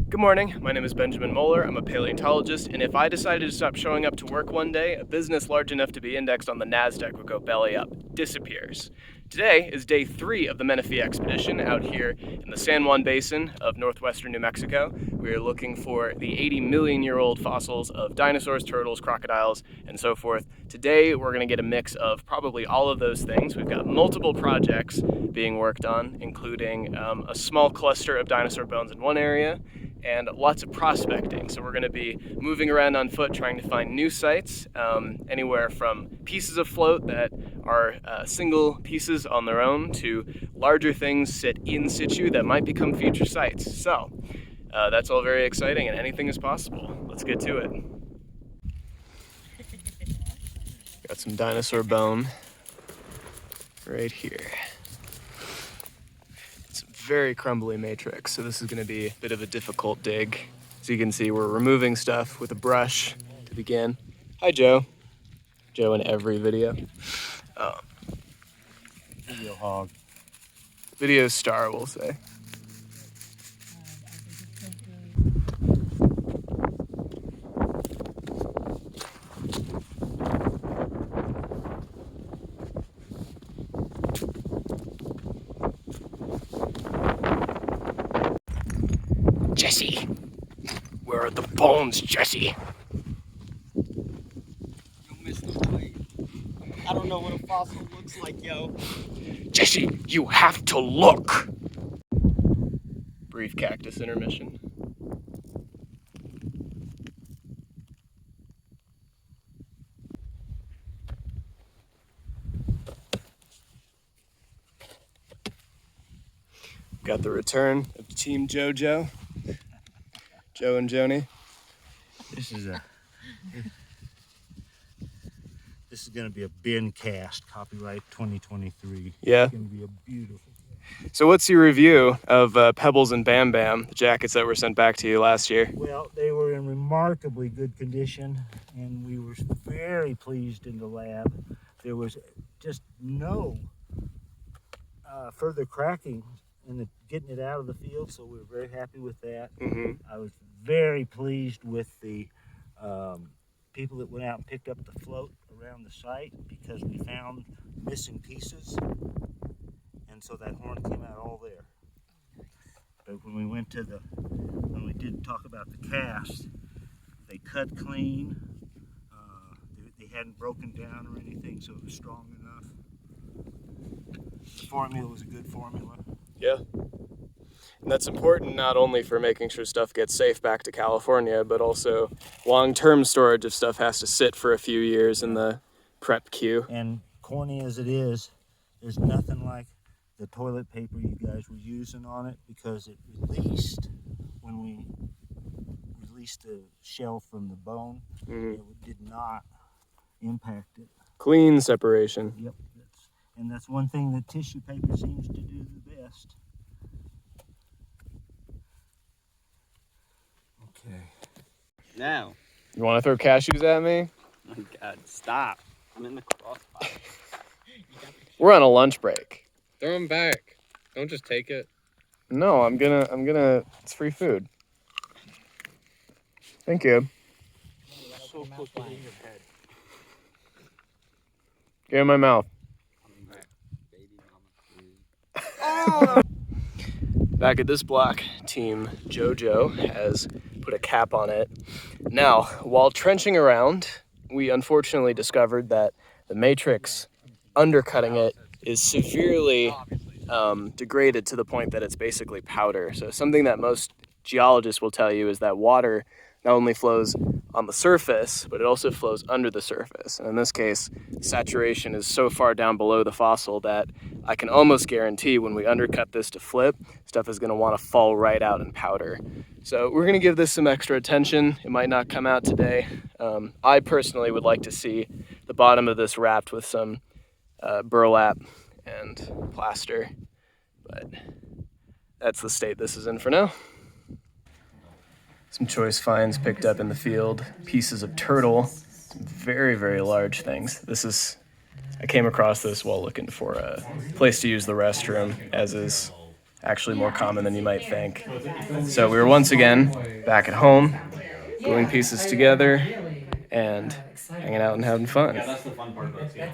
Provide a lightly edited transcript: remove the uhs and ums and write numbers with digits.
Good morning, my name is Benjamin Mohler. I'm a paleontologist, and if I decided to stop showing up to work one day, a business large enough to be indexed on the NASDAQ would go belly up, disappears. Today is day 3 of the Menefee expedition out here in the San Juan Basin of northwestern New Mexico. We are looking for the 80-million-year-old fossils of dinosaurs, turtles, crocodiles, and so forth. Today we're going to get a mix of probably all of those things. We've got multiple projects being worked on, including a small cluster of dinosaur bones in one area, and lots of prospecting. So we're going to be moving around on foot trying to find new sites, anywhere from pieces of float that are single pieces on their own to larger things sit in situ that might become future sites. So that's all very exciting, and anything is possible. Let's get to it. Got some dinosaur bone right here. Very crumbly matrix, so this is going to be a bit of a difficult dig. As you can see, we're removing stuff with a brush to begin. Hi, Joe. Joe in every video. Video hog. Video star, we'll say. Jesse! Where are the bones, Jesse? You missed the point. I don't know what a fossil looks like, yo. Jesse, you have to look! Brief cactus intermission. Got the return of Team JoJo. Joe and Joni. This is going to be a bin cast, copyright 2023. Yeah. It's going to be a beautiful. So what's your review of Pebbles and Bam Bam, the jackets that were sent back to you last year? Well, they were in remarkably good condition, and we were very pleased in the lab. There was just no further cracking in getting it out of the field, so we were very happy with that. Mm-hmm. I was very pleased with the people that went out and picked up the float around the site, because we found missing pieces, and so that horn came out all there. But when we did talk about the cast, they cut clean. They hadn't broken down or anything, so it was strong enough. The formula was a good formula. Yeah. And that's important not only for making sure stuff gets safe back to California, but also long-term storage of stuff has to sit for a few years in the prep queue. And corny as it is, there's nothing like the toilet paper you guys were using on it, because it released when we released the shell from the bone. Mm-hmm. It did not impact it. Clean separation. Yep. That's one thing that tissue paper seems to do the best. Okay. Now. You want to throw cashews at me? Oh my God, stop. I'm in the crossfire. We're on a lunch break. Throw them back. Don't just take it. No, I'm gonna, it's free food. Thank you. So close to your head. Get in my mouth. Back at this block, Team JoJo has put a cap on it. Now, while trenching around, we unfortunately discovered that the matrix undercutting it is severely degraded to the point that it's basically powder. So something that most geologists will tell you is that water not only flows on the surface, but it also flows under the surface. And in this case, saturation is so far down below the fossil that I can almost guarantee when we undercut this to flip, stuff is gonna wanna fall right out in powder. So we're gonna give this some extra attention. It might not come out today. I personally would like to see the bottom of this wrapped with some burlap and plaster, but that's the state this is in for now. Some choice finds picked up in the field, pieces of turtle, some very, very large things. I came across this while looking for a place to use the restroom, as is actually more common than you might think. So we were once again back at home, gluing pieces together and hanging out and having fun. Yeah, that's the fun part about seeing.